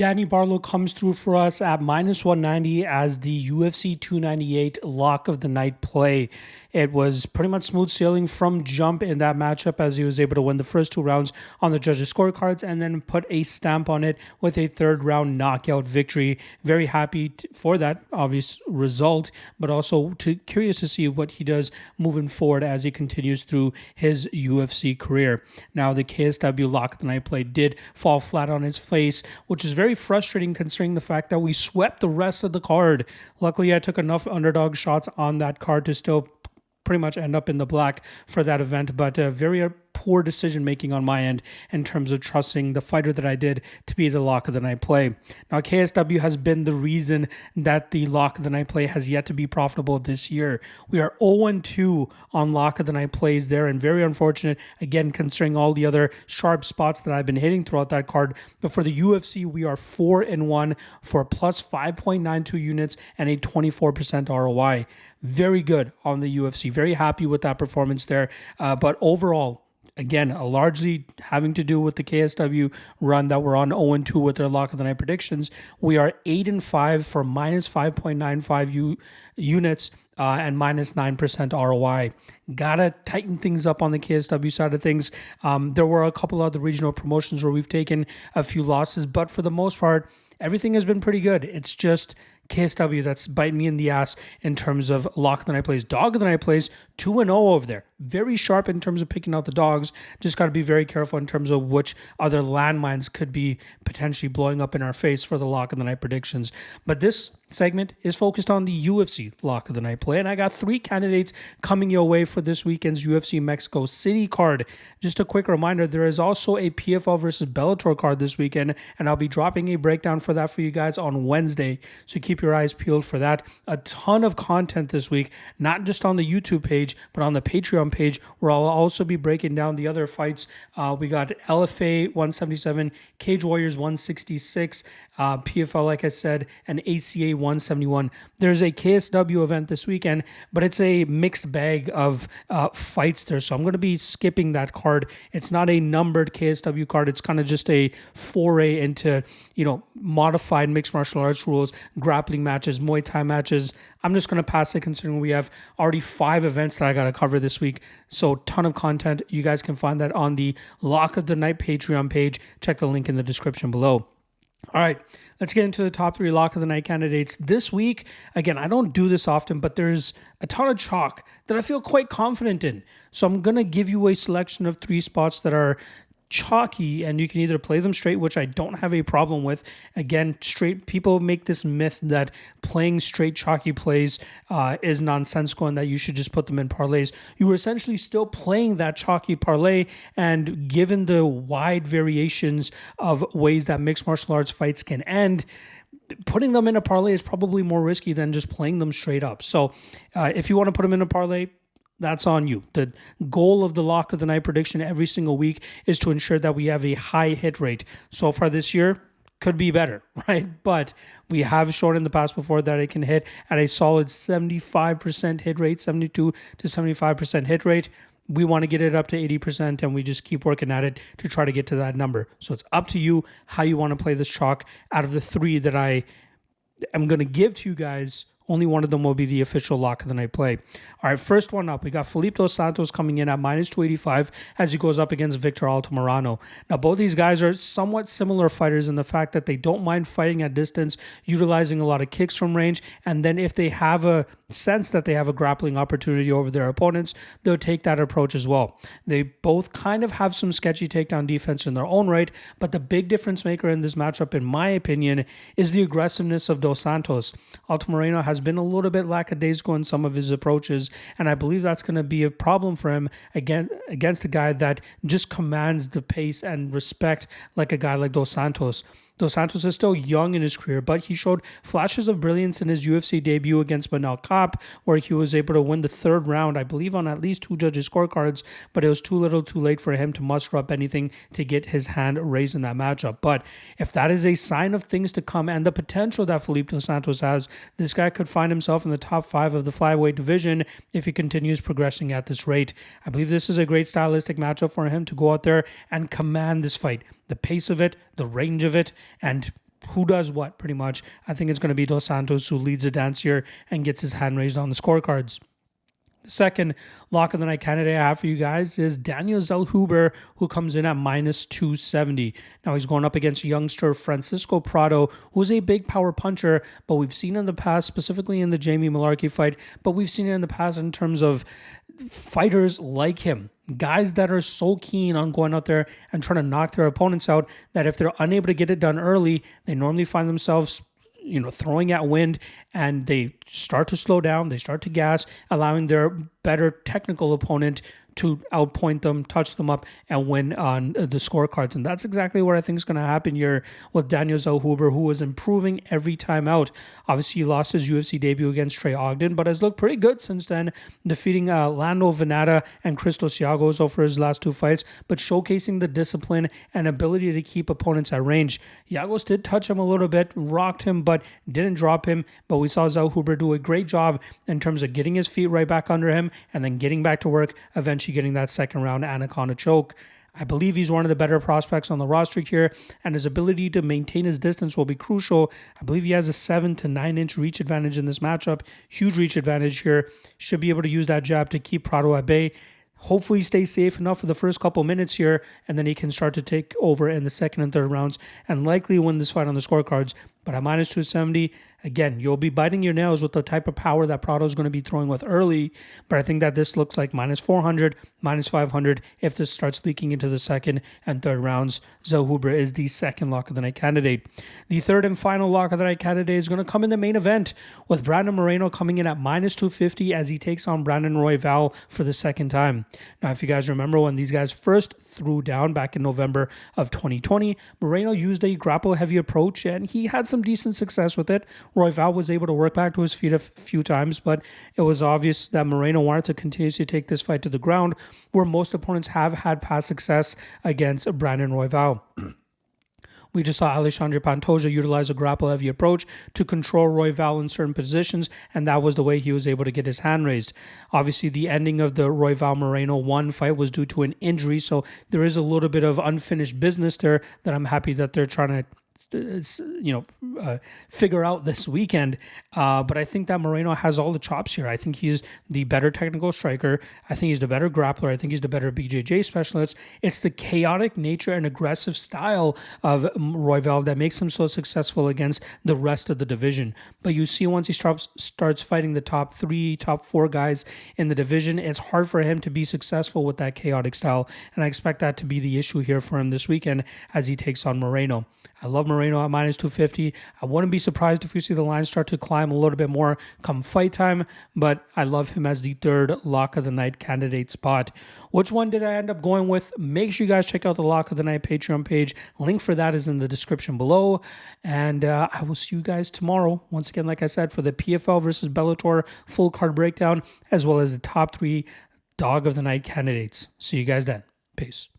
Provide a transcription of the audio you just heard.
Danny Barlow comes through for us at minus 190 as the UFC 298 lock of the night play. It was pretty much smooth sailing from jump in that matchup as he was able to win the first 2 rounds on the judges' scorecards and then put a stamp on it with a third round knockout victory. Very happy for that obvious result, but also curious to see what he does moving forward as he continues through his UFC career. Now, the KSW lock of the night play did fall flat on its face, which is very frustrating considering the fact that we swept the rest of the card. Luckily, I took enough underdog shots on that card to still pretty much end up in the black for that event, but very poor decision making on my end in terms of trusting the fighter that I did to be the lock of the night play. Now, KSW has been the reason that the lock of the night play has yet to be profitable this year. We are 0-2 on lock of the night plays there, and very unfortunate, again, considering all the other sharp spots that I've been hitting throughout that card. But for the UFC, we are 4-1 for plus 5.92 units and a 24% ROI. Very good on the UFC. Very happy with that performance there. But overall, again, largely having to do with the KSW run that we're on 0-2 with their lock of the night predictions. We are 8-5 for minus 5.95 units and minus 9% ROI. Gotta tighten things up on the KSW side of things. There were a couple other regional promotions where we've taken a few losses, but for the most part, everything has been pretty good. It's just KSW that's biting me in the ass in terms of lock of the night plays. Dog of the night plays 2-0 over there. Very sharp in terms of picking out the dogs. Just got to be very careful in terms of which other landmines could be potentially blowing up in our face for the lock of the night predictions. But this segment is focused on the UFC lock of the night play, and I got 3 candidates coming your way for this weekend's UFC Mexico City card. Just a quick reminder, there is also a PFL versus Bellator card this weekend, and I'll be dropping a breakdown for that for you guys on Wednesday, so keep your eyes peeled for that. A ton of content this week, not just on the YouTube page, but on the Patreon page, where I'll also be breaking down the other fights. We got LFA 177, Cage Warriors 166, PFL, like I said, and ACA 171. There's a KSW event this weekend, but it's a mixed bag of fights there, so I'm going to be skipping that card. It's not a numbered KSW card. It's kind of just a foray into, modified mixed martial arts rules, grappling matches, Muay Thai matches. I'm just going to pass it considering we have already 5 events that I got to cover this week. So ton of content. You guys can find that on the Lock of the Night Patreon page. Check the link in the description below. All right, let's get into the top 3 lock of the night candidates. This week, again, I don't do this often, but there's a ton of chalk that I feel quite confident in. So I'm going to give you a selection of 3 spots that are chalky, and you can either play them straight, which I don't have a problem with. Again, straight, people make this myth that playing straight chalky plays is nonsensical and that you should just put them in parlays. You were essentially still playing that chalky parlay, and given the wide variations of ways that mixed martial arts fights can end, putting them in a parlay is probably more risky than just playing them straight up. So if you want to put them in a parlay, that's on you. The goal of the lock of the night prediction every single week is to ensure that we have a high hit rate. So far this year, could be better, right? But we have shown in the past before that it can hit at a solid 75% hit rate, 72 to 75% hit rate. We want to get it up to 80%, and we just keep working at it to try to get to that number. So it's up to you how you want to play this chalk. Out of the 3 that I am going to give to you guys, only one of them will be the official lock of the night play. All right, first one up, we got Phelipe dos Santos coming in at minus 285 as he goes up against Victor Altamirano. Now, both these guys are somewhat similar fighters in the fact that they don't mind fighting at distance, utilizing a lot of kicks from range, and then if they have a sense that they have a grappling opportunity over their opponents, they'll take that approach as well. They both kind of have some sketchy takedown defense in their own right, but the big difference maker in this matchup, in my opinion, is the aggressiveness of dos Santos. Altamirano has been a little bit lackadaisical in some of his approaches, and I believe that's going to be a problem for him against a guy that just commands the pace and respect like a guy like Dos Santos. Dos Santos is still young in his career, but he showed flashes of brilliance in his UFC debut against Manel Kape, where he was able to win the 3rd round, I believe, on at least 2 judges' scorecards, but it was too little too late for him to muster up anything to get his hand raised in that matchup. But if that is a sign of things to come and the potential that Phelipe dos Santos has, this guy could find himself in the top 5 of the flyweight division if he continues progressing at this rate. I believe this is a great stylistic matchup for him to go out there and command this fight. The pace of it, the range of it, and who does what, pretty much. I think it's going to be Dos Santos who leads the dance here and gets his hand raised on the scorecards. The second lock of the night candidate I have for you guys is Daniel Zellhuber, who comes in at minus 270. Now he's going up against youngster Francisco Prado, who's a big power puncher, but we've seen in the past, specifically in the Jamie Mullarkey fight, but we've seen it in the past in terms of fighters like him, guys that are so keen on going out there and trying to knock their opponents out that if they're unable to get it done early, they normally find themselves throwing at wind, and they start to slow down, they start to gas, allowing their better technical opponent to outpoint them, touch them up, and win on the scorecards. And that's exactly what I think is going to happen here with Daniel Zellhuber, who is improving every time out. Obviously, he lost his UFC debut against Trey Ogden, but has looked pretty good since then, defeating Lando Venata and Christos Giagos over his last two fights, but showcasing the discipline and ability to keep opponents at range. Giagos did touch him a little bit, rocked him, but didn't drop him. But we saw Zellhuber do a great job in terms of getting his feet right back under him and then getting back to work, eventually getting that second round anaconda choke. I believe he's one of the better prospects on the roster here, and his ability to maintain his distance will be crucial. I believe he has a 7 to 9 inch reach advantage in this matchup. Huge reach advantage here. Should be able to use that jab to keep Prado at bay. Hopefully stay safe enough for the first couple minutes here, and then he can start to take over in the second and third rounds and likely win this fight on the scorecards. But at minus 270, again, you'll be biting your nails with the type of power that Prado is going to be throwing with early. But I think that this looks like minus 400, minus 500 if this starts leaking into the second and third rounds. Zellhuber is the second lock of the night candidate. The third and final lock of the night candidate is going to come in the main event, with Brandon Moreno coming in at minus 250 as he takes on Brandon Royval for the second time. Now, if you guys remember when these guys first threw down back in November of 2020, Moreno used a grapple-heavy approach, and he had some decent success with it. Royval was able to work back to his feet a few times, but it was obvious that Moreno wanted to continuously take this fight to the ground, where most opponents have had past success against Brandon Royval. We just saw Alexandre Pantoja utilize a grapple-heavy approach to control Royval in certain positions, and that was the way he was able to get his hand raised. Obviously, the ending of the Royval-Moreno 1 fight was due to an injury, so there is a little bit of unfinished business there that I'm happy that they're trying to figure out this weekend. But I think that Moreno has all the chops here. I think he's the better technical striker. I think he's the better grappler. I think he's the better BJJ specialist. It's the chaotic nature and aggressive style of Royval that makes him so successful against the rest of the division. But you see, once he starts fighting the top 3, top 4 guys in the division, it's hard for him to be successful with that chaotic style. And I expect that to be the issue here for him this weekend as he takes on Moreno. I love Moreno at minus 250. I wouldn't be surprised if we see the line start to climb a little bit more come fight time, but I love him as the third lock of the night candidate spot. Which one did I end up going with? Make sure you guys check out the Lock of the Night Patreon page. Link for that is in the description below. And I will see you guys tomorrow, once again, like I said, for the PFL versus Bellator full card breakdown, as well as the top 3 dog of the night candidates. See you guys then. Peace.